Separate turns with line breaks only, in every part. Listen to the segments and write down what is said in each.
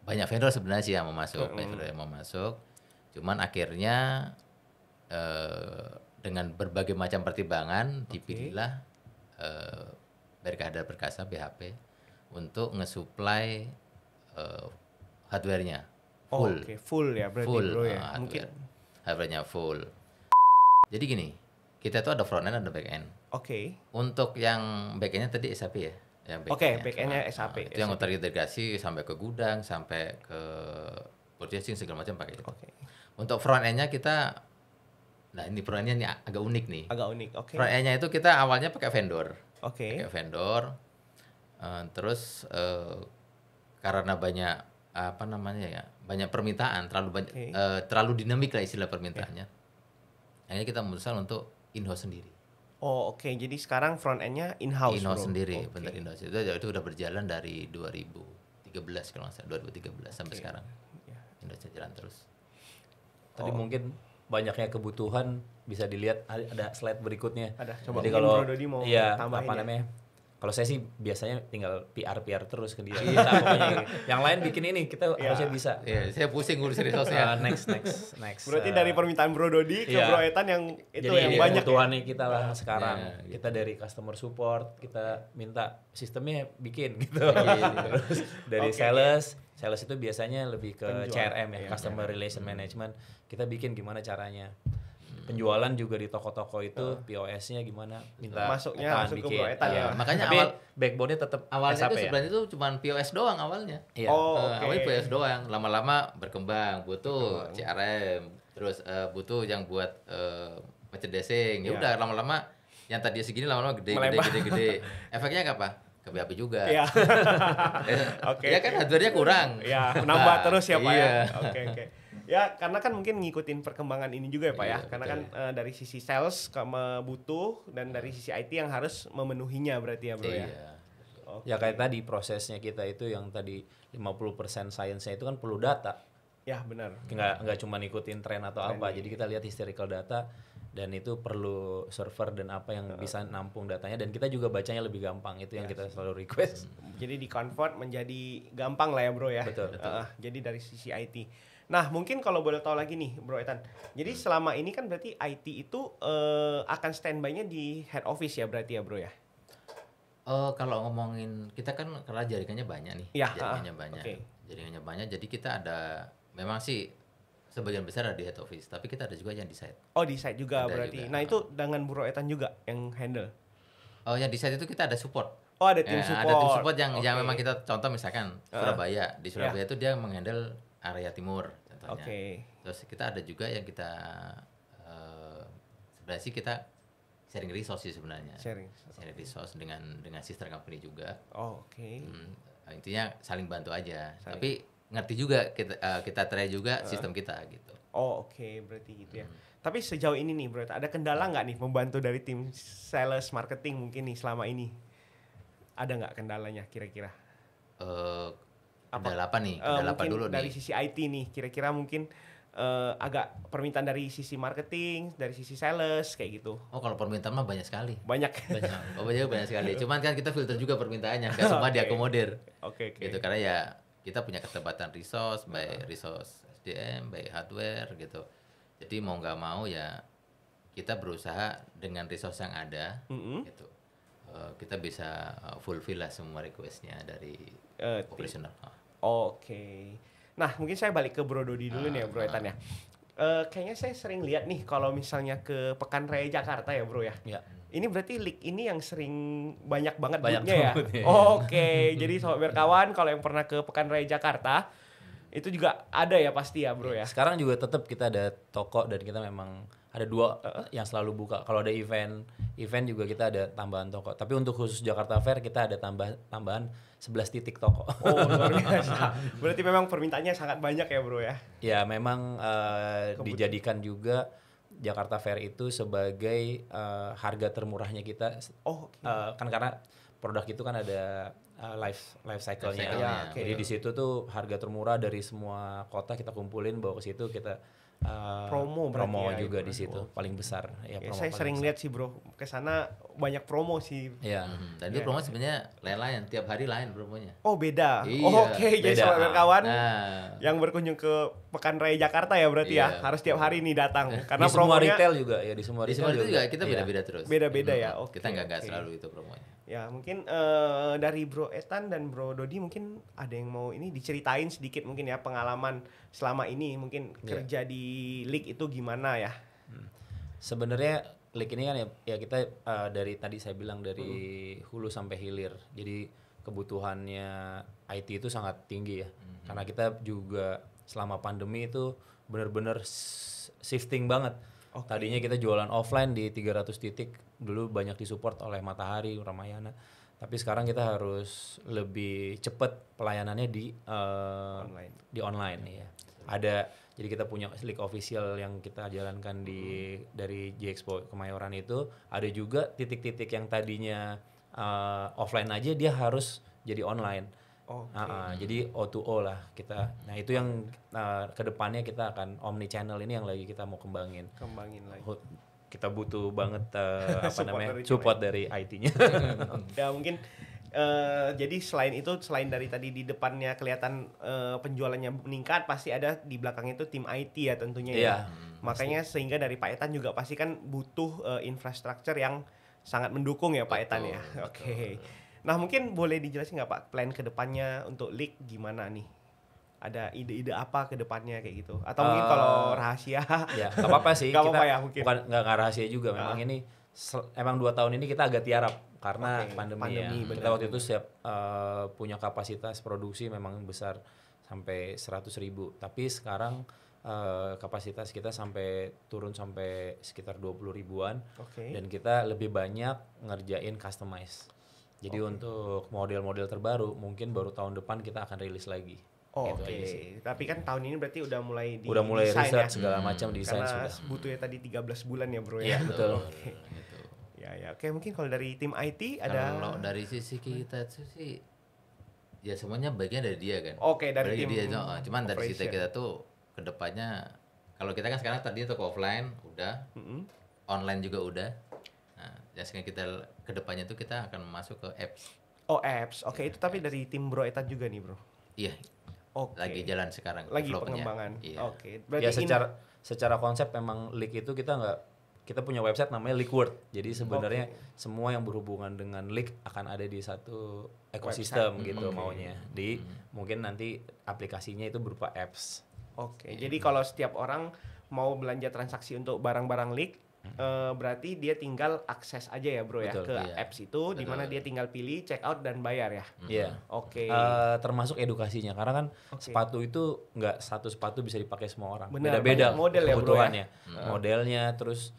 banyak vendor sebenarnya sih yang mau masuk, vendor yang mau masuk. Cuman akhirnya dengan berbagai macam pertimbangan dipilihlah Berkah Perkasa BHP untuk nge-supply hardware-nya full.
Oke, full ya berarti
Full,
bro ya. Mungkin
hardware-nya full. Jadi gini, kita tuh ada front end ada back end.
oke.
Untuk yang back end-nya tadi SAP ya.
Oke, back end-nya SAP.
Itu yang terintegrasi sampai ke gudang, sampai ke purchasing segala macam pakai itu.
Oke.
Untuk front end-nya kita, nah ini front end-nya ini agak unik nih.
Agak unik. Oke.
Front end-nya itu kita awalnya pakai vendor.
Oke.
Pakai vendor. Terus karena banyak apa namanya ya, banyak permintaan, terlalu dinamik lah istilah permintaannya. Akhirnya kita memutuskan untuk in-house sendiri.
Oh oke, jadi sekarang front end-nya in-house bro?
Sendiri, bener in-house. Itu udah berjalan dari 2013 kalau nggak salah, 2013 sampai sekarang. In-house jalan terus.
Tadi mungkin banyaknya kebutuhan bisa dilihat ada slide berikutnya.
Ada, coba
jadi
mungkin
kalau
Bro Dodi mau tambahin
apa
ya.
namanya? Kalau saya sih biasanya tinggal PR terus ke dia. Kita pokoknya yang lain bikin ini kita harusnya bisa.
Iya, saya pusing ngurus resource-nya.
Next.
Berarti dari permintaan Bro Dodi ke Bro Etan yang itu
jadi
yang banyak.
kebutuhannya kita lah sekarang. Kita dari customer support kita minta sistemnya bikin gitu. Terus dari sales itu biasanya lebih ke CRM ya, customer relation management. Kita bikin gimana caranya. Penjualan juga di toko-toko itu POS-nya gimana, minta
masuk ke Bro Etan ya.
Makanya
tapi backbone-nya tetap
awalnya
SAP
itu sebenarnya itu cuma POS doang awalnya.
Iya.
Awalnya POS doang, lama-lama berkembang, butuh CRM, terus butuh yang buat merchandising. Ya udah lama-lama yang tadi segini lama-lama gede. Efeknya apa? Ke BHP juga.
Iya.
Ya kan hardware-nya kurang.
Ya, menambah terus ya Pak ya.
Iya.
Oke. Ya, karena kan mungkin ngikutin perkembangan ini juga ya Pak ya. Karena kan dari sisi sales butuh dan dari sisi IT yang harus memenuhinya berarti ya Bro ya.
Ya kayak tadi prosesnya kita itu yang tadi 50% science-nya itu kan perlu data.
Ya, benar.
Nggak cuma ngikutin tren atau apa. Jadi kita lihat historical data dan itu perlu server dan apa yang bisa nampung datanya dan kita juga bacanya lebih gampang. Itu yang kita selalu request.
Jadi di-convert menjadi gampang lah ya Bro ya.
Betul.
Jadi dari sisi IT. Nah, mungkin kalau boleh tahu lagi nih Bro Etan. Jadi selama ini kan berarti IT itu akan standby-nya di head office ya berarti ya Bro ya?
Kalau ngomongin kita kan karena jaringannya banyak nih.
Ya,
Jaringannya banyak, jadi kita ada memang sih sebagian besar ada di head office, tapi kita ada juga yang di site.
Oh, di site juga
Ada
berarti.
juga.
Nah, itu dengan Bro Etan juga yang handle.
Yang di site itu kita ada support.
Oh, ada tim support.
Ada tim support yang memang kita contoh misalkan Surabaya. Di Surabaya itu dia menghandle area timur contohnya. Terus kita ada juga yang kita sebenarnya sih kita sharing resource sih sebenarnya. Sharing resource dengan sister company juga. Intinya saling bantu aja. Tapi ngerti juga kita try juga sistem kita gitu.
Berarti gitu ya. Tapi sejauh ini nih Bro, ada kendala nggak nih membantu dari tim sales marketing mungkin nih selama ini? Ada nggak kendalanya kira-kira?
Kendala apa nih? Kendala apa dulu
dari
nih?
sisi IT nih, kira-kira mungkin agak permintaan dari sisi marketing, dari sisi sales kayak gitu.
Kalau permintaan mah banyak sekali.
Banyak
sekali. Cuman kan kita filter juga permintaannya, nggak semua diakomodir. Gitu karena ya kita punya keterbatasan resource, baik resource SDM, baik hardware gitu. Jadi mau nggak mau ya kita berusaha dengan resource yang ada, gitu. Kita bisa fulfill lah semua requestnya dari operasional.
Nah, mungkin saya balik ke Bro Dodi dulu nih ya Bro Etan ya. Kayaknya saya sering lihat nih kalau misalnya ke Pekan Raya Jakarta ya Bro ya. Ini berarti leak ini yang sering banyak banget booth-nya ya. Jadi sobat berkawan kalau yang pernah ke Pekan Raya Jakarta itu juga ada ya pasti ya Bro ya.
Sekarang juga tetap kita ada toko dan kita memang ada 2 yang selalu buka. Kalau ada event juga kita ada tambahan toko. Tapi untuk khusus Jakarta Fair kita ada tambahan 11 titik toko.
Luar biasa. Berarti memang permintaannya sangat banyak ya Bro ya.
Ya memang dijadikan juga Jakarta Fair itu sebagai harga termurahnya kita. Kan karena produk itu kan ada life cycle-nya.
Ya,
Jadi di situ tuh harga termurah dari semua kota kita kumpulin bawa ke situ kita
promo
juga di situ paling besar ya.
Saya sering lihat sih bro, ke sana banyak promo sih.
Iya.
Dan itu promo sebenarnya lain-lain, tiap hari lain promonya.
Oh beda.
Iya,
Oke, jadi sobat kawan yang berkunjung ke Pekan Raya Jakarta ya berarti ya harus tiap hari nih datang karena
di semua retail juga ya, di semua retail
juga kita beda-beda terus.
Beda-beda ya.
Oke. Kita nggak selalu itu promonya.
Ya mungkin dari Bro Ethan dan Bro Dodi mungkin ada yang mau ini diceritain sedikit mungkin ya pengalaman selama ini mungkin kerja di League itu gimana ya?
Sebenarnya League ini kan ya kita dari tadi saya bilang dari hulu sampai hilir. Jadi kebutuhannya IT itu sangat tinggi ya. Karena kita juga selama pandemi itu benar-benar shifting banget. Tadinya kita jualan offline di 300 titik, dulu banyak disupport oleh Matahari, Ramayana. Tapi sekarang kita harus lebih cepat pelayanannya di online ya. Jadi kita punya League official yang kita jalankan dari J-Expo Kemayoran itu. Ada juga titik-titik yang tadinya offline aja dia harus jadi online. Jadi O2O lah kita. Nah itu yang kedepannya kita akan omni channel ini yang lagi kita mau kembangin lagi. Kita butuh banget support dari IT-nya.
Ya mungkin jadi selain dari tadi di depannya kelihatan penjualannya meningkat, pasti ada di belakang itu tim IT ya tentunya ya. Makanya sehingga dari Pak Ethan juga pasti kan butuh infrastruktur yang sangat mendukung ya Pak Ethan ya. Oke. Nah mungkin boleh dijelasin nggak Pak plan kedepannya untuk League gimana nih? Ada ide-ide apa kedepannya kayak gitu? Atau mungkin kalau rahasia?
Ya nggak apa-apa sih.
Nggak apa-apa ya mungkin.
Bukan nggak rahasia juga. Memang ini emang 2 tahun ini kita agak tiarap karena pandemi ya. Kita waktu itu punya kapasitas produksi memang besar sampai 100.000. Tapi sekarang kapasitas kita turun sampai sekitar 20 ribuan. Dan kita lebih banyak ngerjain customize. Jadi untuk model-model terbaru mungkin baru tahun depan kita akan rilis lagi.
Tapi kan tahun ini berarti udah mulai
riset
ya?
Segala macam desain
karena
sudah.
butuhnya tadi 13 bulan ya bro ya.
Iya betul.
Oke mungkin kalau dari tim IT ada.
Kalau dari sisi kita itu sih ya semuanya bagian dari dia kan.
Dari tim
dia cuman dari sisi kita tuh kedepannya kalau kita kan sekarang tadi toko offline udah, online juga udah. Nah, sekarang kita kedepannya tuh kita akan masuk ke apps.
Apps. Itu tapi dari tim Bro Ethan juga nih bro.
Iya. Lagi jalan sekarang.
Lagi pengembangan.
Iya.
Ya secara konsep memang League itu kita punya website namanya League. Jadi sebenarnya semua yang berhubungan dengan League akan ada di satu ekosistem gitu maunya. Mungkin nanti aplikasinya itu berupa apps.
Jadi kalau setiap orang mau belanja transaksi untuk barang-barang League, berarti dia tinggal akses aja ya bro. Betul, ya ke apps itu di mana dia tinggal pilih check out dan bayar ya.
Iya. Termasuk edukasinya karena kan sepatu itu nggak satu sepatu bisa dipakai semua orang. Beda-beda
model
kebutuhannya.
Ya, bro, ya?
Modelnya terus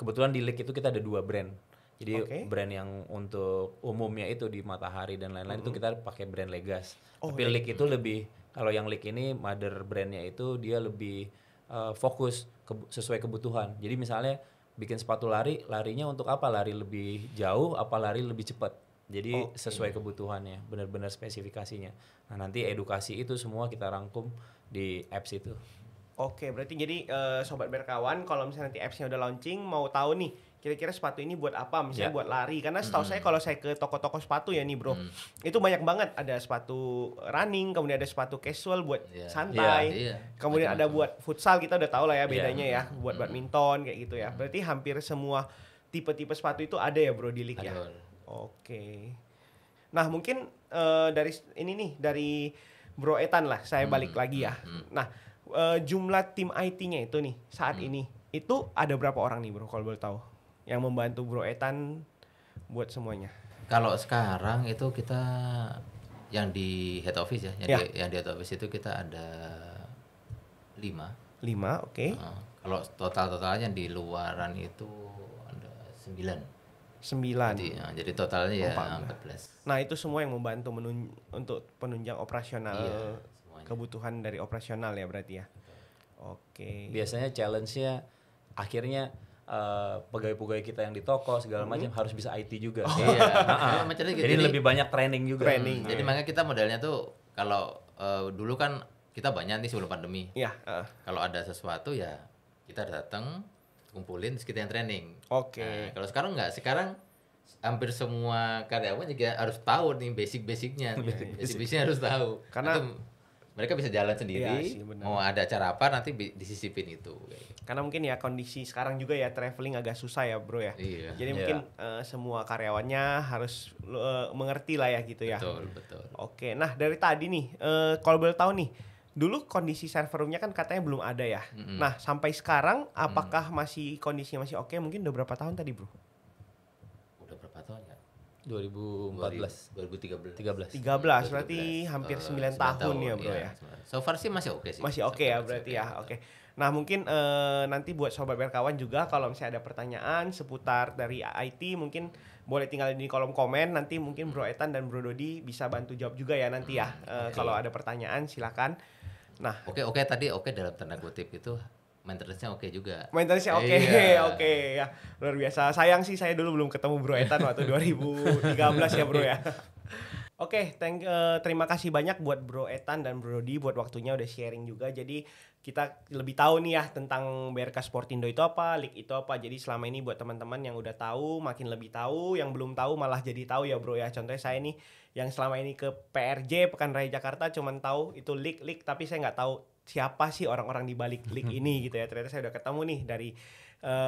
kebetulan di League itu kita ada 2 brand. Jadi brand yang untuk umumnya itu di Matahari dan lain-lain itu kita pakai brand Legas. Tapi League itu lebih, kalau yang League ini mother brandnya itu dia lebih fokus sesuai kebutuhan. Jadi misalnya bikin sepatu larinya untuk apa? Lari lebih jauh, apa lari lebih cepat. Jadi sesuai kebutuhannya, benar-benar spesifikasinya. Nah nanti edukasi itu semua kita rangkum di apps itu.
Berarti jadi sobat berkawan kalau misalnya nanti appsnya udah launching mau tahu nih kira-kira sepatu ini buat apa, misalnya buat lari. Karena setahu saya kalau saya ke toko-toko sepatu ya nih bro, itu banyak banget. Ada sepatu running, kemudian ada sepatu casual buat santai, kemudian ada buat futsal, kita udah tahu lah ya bedanya ya, buat badminton kayak gitu ya. Berarti hampir semua tipe-tipe sepatu itu ada ya bro di League ya. Nah mungkin dari Bro Ethan lah, saya balik lagi ya. Nah jumlah tim IT-nya itu nih saat ini itu ada berapa orang nih bro kalau boleh tahu yang membantu Bro Ethan buat semuanya? Kalau
sekarang itu kita yang di head office ya, yang di head office itu kita ada 5. Kalau totalnya di luaran itu ada 9. Jadi totalnya ya 14.
Nah itu semua yang membantu untuk penunjang operasional, kebutuhan dari operasional ya berarti ya.
Biasanya challenge-nya akhirnya pegawai-pegawai kita yang di toko segala macam harus bisa IT juga. Jadi lebih banyak training juga.
Jadi makanya kita modelnya tuh kalau dulu kan kita banyak nih sebelum pandemi.
Iya.
Kalau ada sesuatu ya kita datang, kumpulin, terus kita yang training.
Oke.
Nah, kalau sekarang enggak, sekarang hampir semua karyawan juga harus tahu nih basic-basicnya. Basic-basicnya harus tahu.
Karena
nanti mereka bisa jalan sendiri,
iya sih,
mau ada acara apa nanti disisipin itu.
Karena mungkin ya kondisi sekarang juga ya traveling agak susah ya bro ya.
Iya.
Jadi mungkin semua karyawannya harus mengerti lah ya gitu ya.
Betul.
Oke, nah dari tadi nih, kalau boleh tahu nih, dulu kondisi server roomnya kan katanya belum ada ya. Nah sampai sekarang apakah masih kondisinya masih oke? Mungkin udah berapa tahun tadi bro?
Udah berapa tahun ya?
2013
berarti hampir 9 tahun ya bro ya.
So far sih masih oke sih.
Masih oke ya berarti ya. Oke. Nah mungkin nanti buat sobat berkawan juga kalau misalnya ada pertanyaan seputar dari IT mungkin boleh tinggal di kolom komen, nanti mungkin Bro Ethan dan Bro Dodi bisa bantu jawab juga ya nanti ya. Kalau ada pertanyaan silakan. Nah,
oke tadi dalam tanda kutip itu maintenance-nya oke juga.
Maintenance-nya oke. Oke ya. Luar biasa. Sayang sih saya dulu belum ketemu Bro Ethan waktu 2013 ya Bro ya. Oke, terima kasih banyak buat Bro Ethan dan Bro Dodi buat waktunya udah sharing juga. Jadi kita lebih tahu nih ya tentang BRK Sportindo itu apa, league itu apa. Jadi selama ini buat teman-teman yang udah tahu makin lebih tahu, yang belum tahu malah jadi tahu ya Bro ya. Contohnya saya nih yang selama ini ke PRJ Pekan Raya Jakarta cuman tahu itu league tapi saya nggak tahu siapa sih orang-orang di balik league ini gitu ya. Ternyata saya udah ketemu nih dari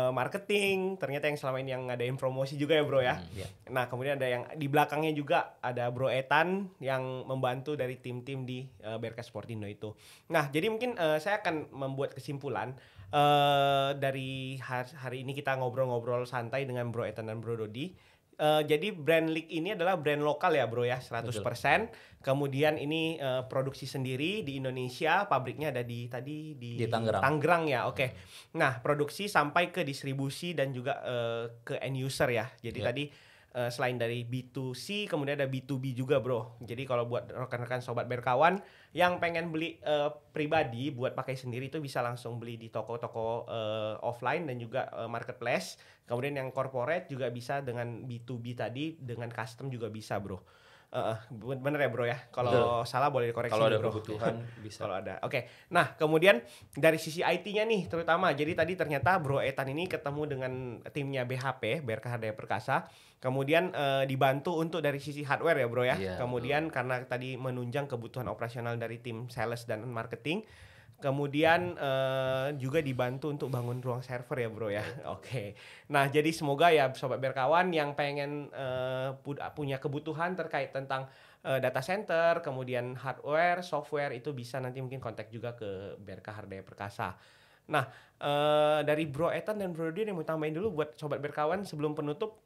marketing, ternyata yang selama ini yang ngadain promosi juga ya Bro ya. Nah kemudian ada yang di belakangnya juga ada Bro Ethan yang membantu dari tim-tim di BRK Sportindo itu. Nah jadi mungkin saya akan membuat kesimpulan dari hari ini kita ngobrol-ngobrol santai dengan Bro Ethan dan Bro Dodi. Jadi brand League ini adalah brand lokal ya Bro ya 100%. Betul. Kemudian ini produksi sendiri di Indonesia, pabriknya ada di Tangerang ya. Oke. Nah, produksi sampai ke distribusi dan juga ke end user ya. Jadi tadi selain dari B2C kemudian ada B2B juga Bro. Jadi kalau buat rekan-rekan sobat berkawan yang pengen beli pribadi buat pakai sendiri itu bisa langsung beli di toko-toko offline dan juga marketplace. Kemudian yang corporate juga bisa dengan B2B tadi, dengan custom juga bisa Bro. Bener ya Bro ya. Kalau salah boleh dikoreksi
kalau ada
Bro.
kebutuhan bisa.
Kalau ada. Oke. Nah, kemudian dari sisi IT-nya nih terutama. Jadi tadi ternyata Bro Ethan ini ketemu dengan timnya BHP, BRK Hardaya Perkasa. Kemudian dibantu untuk dari sisi hardware ya Bro ya.
Iya,
Kemudian karena tadi menunjang kebutuhan operasional dari tim sales dan marketing. Kemudian juga dibantu untuk bangun ruang server ya Bro ya. Oke. Nah jadi semoga ya sobat berkawan yang pengen punya kebutuhan terkait tentang data center, kemudian hardware, software itu bisa nanti mungkin kontak juga ke BRK Hardaya Perkasa. Nah dari Bro Ethan dan Bro Dodi yang mau tambahin dulu buat sobat berkawan sebelum penutup.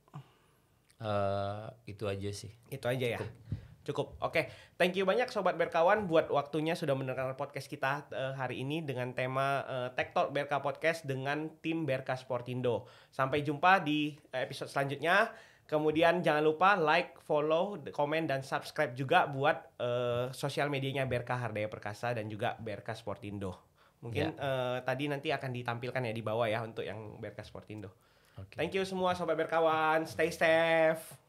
Itu aja sih.
Itu aja ya. Cukup. Oke. Thank you banyak sobat berkawan buat waktunya sudah mendengarkan podcast kita hari ini dengan tema Tech Talk BRK Podcast dengan tim BRK Sportindo. Sampai jumpa di episode selanjutnya. Kemudian jangan lupa like, follow, komen dan subscribe juga buat sosial medianya BRK Hardaya Perkasa dan juga BRK Sportindo. Mungkin tadi nanti akan ditampilkan ya di bawah ya untuk yang BRK Sportindo. Okay. Thank you semua sobat berkawan. Stay safe.